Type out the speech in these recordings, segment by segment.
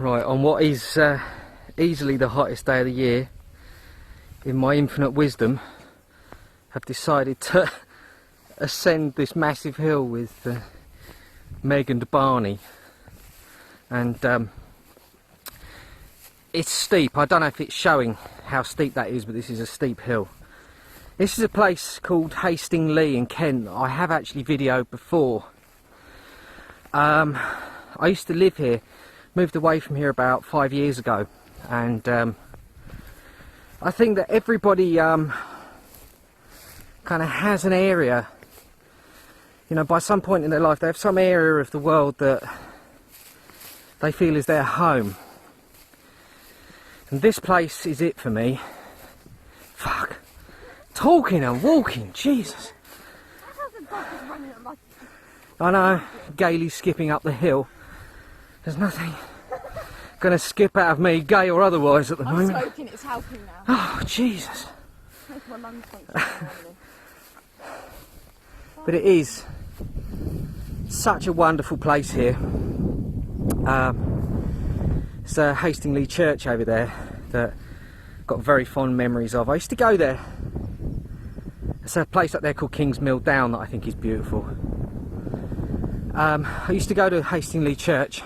Right, on what is easily the hottest day of the year, in my infinite wisdom, have decided to ascend this massive hill with Meg and Barney. And it's steep. I don't know if it's showing how steep that is, but this is a steep hill. This is a place called Hastinglee in Kent that I have actually videoed before. I used to live here, moved away from here about 5 years ago, and I think that everybody kind of has an area, you know, by some point in their life they have some area of the world that they feel is their home. And this place is it for me. Fuck. Talking and walking, Jesus. I know, gaily skipping up the hill. There's nothing gonna skip out of me, gay or otherwise, at the moment. I'm smoking, it's helping now. Oh, Jesus. Make my lungs function. But it is such a wonderful place here. It's Hastinglee Church over there that I've got very fond memories of. I used to go there. There's a place up there called Kings Mill Down that I think is beautiful. I used to go to Hastinglee Church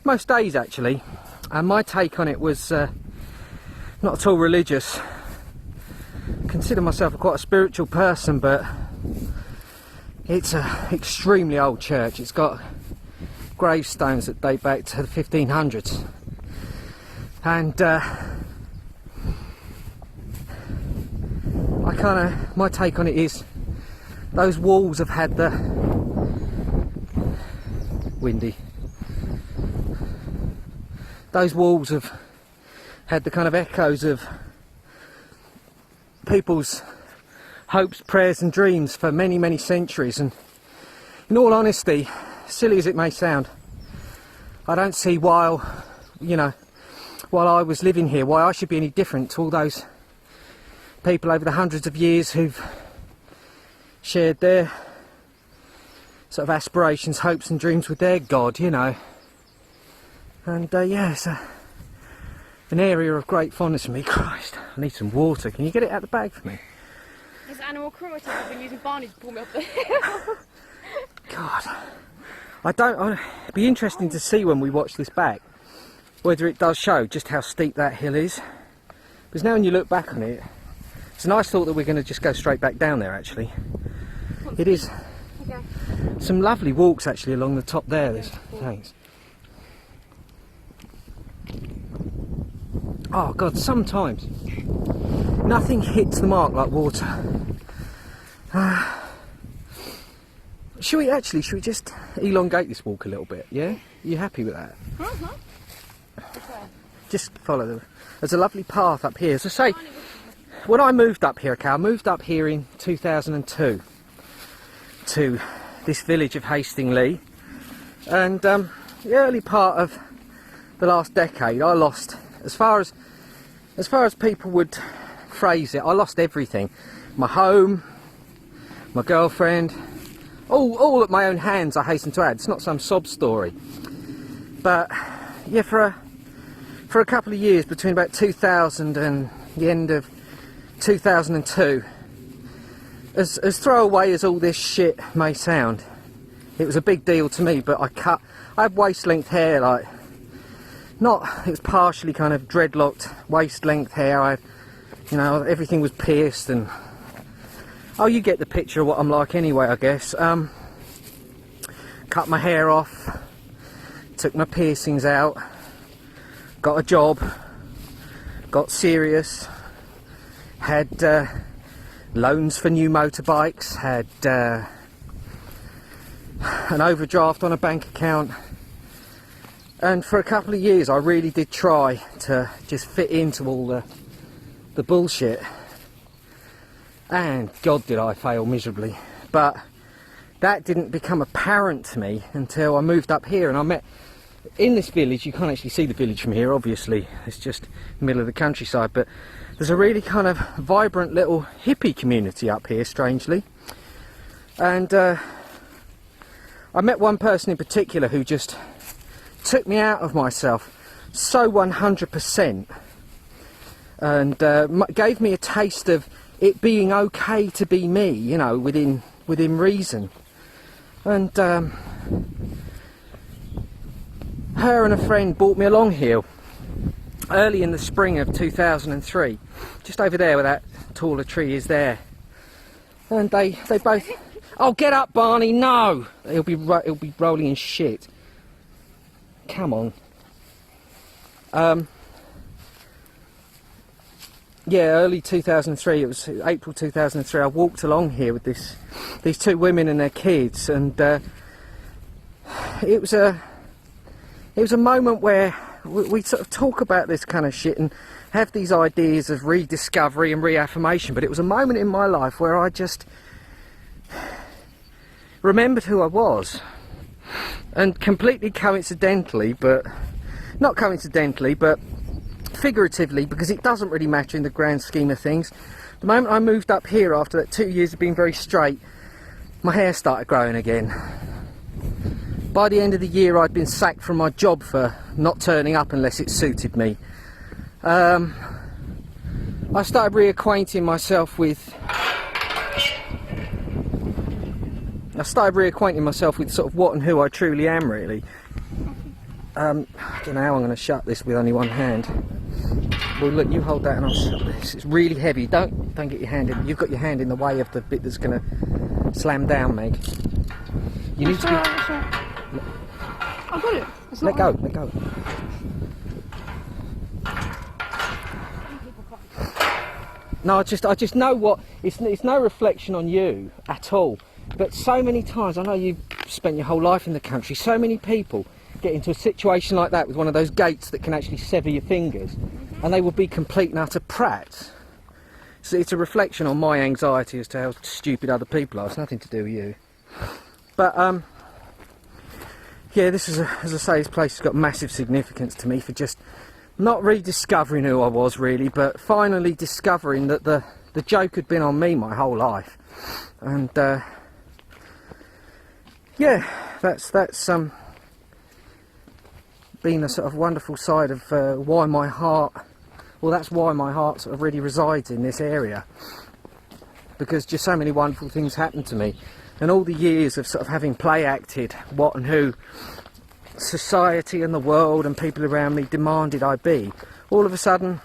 most days actually, and my take on it was not at all religious. I consider myself quite a spiritual person, but it's an extremely old church. It's got gravestones that date back to the 1500s, and my take on it is those walls have had the those walls have had the kind of echoes of people's hopes, prayers and dreams for many, many centuries. And in all honesty, silly as it may sound, I don't see why, while I was living here, why I should be any different to all those people over the hundreds of years who've shared their sort of aspirations, hopes and dreams with their God, you know. And yeah, it's an area of great fondness for me. Christ, I need some water. Can you get it out of the bag for me? There's animal cruelty. I've been using Barney to pull me up the hill. God, it'd be interesting to see when we watch this back whether it does show just how steep that hill is. Because now when you look back on it, it's a nice thought that we're going to just go straight back down there actually. It is. Okay. Some lovely walks actually along the top there. Thanks. Oh God, sometimes nothing hits the mark like water. Should we just elongate this walk a little bit, yeah? Are you happy with that? Okay. Just follow there's a lovely path up here. As I say, when I moved up here, I moved up here in 2002 to this village of Hastinglee, and the early part of the last decade I lost, as far as people would phrase it, I lost everything. My home, my girlfriend, all at my own hands, I hasten to add. It's not some sob story. But yeah, for a couple of years, between about 2000 and the end of 2002, as throwaway as all this shit may sound, it was a big deal to me. But I had waist length hair, it was partially kind of dreadlocked waist length hair. Everything was pierced, and you get the picture of what I'm like anyway, I guess. Cut my hair off, took my piercings out, got a job, got serious, had loans for new motorbikes, had an overdraft on a bank account, and for a couple of years I really did try to just fit into all the bullshit, and God did I fail miserably. But that didn't become apparent to me until I moved up here, and I met in this village. You can't actually see the village from here, obviously, it's just middle of the countryside, but there's a really kind of vibrant little hippie community up here, strangely. And I met one person in particular who just took me out of myself so 100%, and gave me a taste of it being okay to be me, you know, within reason. And her and a friend brought me along here early in the spring of 2003, just over there where that taller tree is there. And they both... Oh, get up, Barney! No, he'll be rolling in shit. Come on. Yeah, early 2003. It was April 2003. I walked along here with these two women and their kids, and it was a moment where we sort of talk about this kind of shit and have these ideas of rediscovery and reaffirmation. But it was a moment in my life where I just remembered who I was, and completely coincidentally, but not coincidentally, but figuratively, because it doesn't really matter in the grand scheme of things, the moment I moved up here after that 2 years of being very straight, my hair started growing again. By the end of the year, I'd been sacked from my job for not turning up unless it suited me. I started reacquainting myself with sort of what and who I truly am, really. I don't know how I'm going to shut this with only one hand. Well, look, you hold that and I'll shut this. It's really heavy. Don't get your hand in. You've got your hand in the way of the bit that's going to slam down, Meg. You need to be... I've got it. Let go. No, I just know what... It's no reflection on you at all. But so many times, I know you've spent your whole life in the country, so many people get into a situation like that with one of those gates that can actually sever your fingers, and they will be complete and utter prats. So it's a reflection on my anxiety as to how stupid other people are. It's nothing to do with you. But yeah, this is as I say, this place has got massive significance to me for just not rediscovering who I was really, but finally discovering that the joke had been on me my whole life. And yeah, that's been a sort of wonderful side of why my heart, well, that's why my heart sort of really resides in this area, because just so many wonderful things happened to me, and all the years of sort of having play acted what and who society and the world and people around me demanded I be, all of a sudden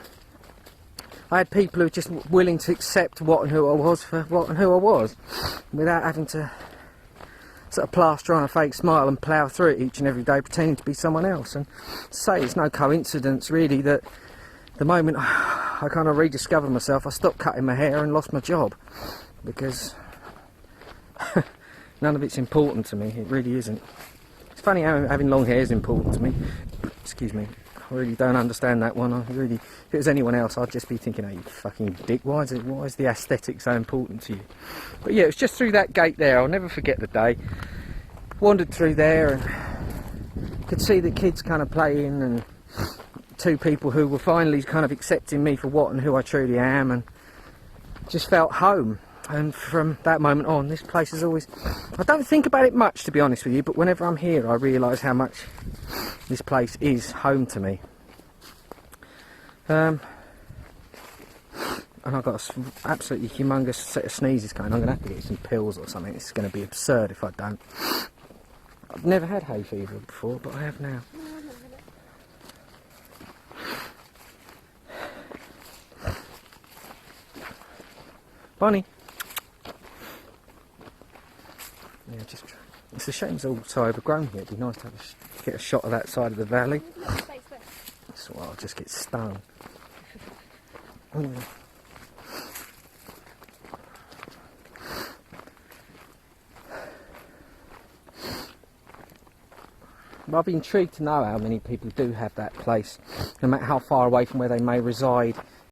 I had people who were just willing to accept what and who I was for what and who I was, without having to sort of plaster on a fake smile and plough through it each and every day pretending to be someone else. And say it's no coincidence really that the moment I kind of rediscovered myself, I stopped cutting my hair and lost my job, because none of it's important to me. It really isn't. It's funny how having long hair is important to me. Excuse me. I really don't understand that one. If it was anyone else, I'd just be thinking, oh, you fucking dick, why is the aesthetic so important to you? But yeah, it was just through that gate there. I'll never forget the day. Wandered through there and could see the kids kind of playing, and two people who were finally kind of accepting me for what and who I truly am, and just felt home. And from that moment on, this place is always... I don't think about it much, to be honest with you, but whenever I'm here, I realise how much this place is home to me. And I've got an absolutely humongous set of sneezes going. I'm going to have to get some pills or something. It's going to be absurd if I don't. I've never had hay fever before, but I have now. Bonnie. Yeah, it's a shame it's all so overgrown here. It'd be nice to get a shot of that side of the valley. So I'll just get stung. I'd be intrigued to know how many people do have that place, no matter how far away from where they may reside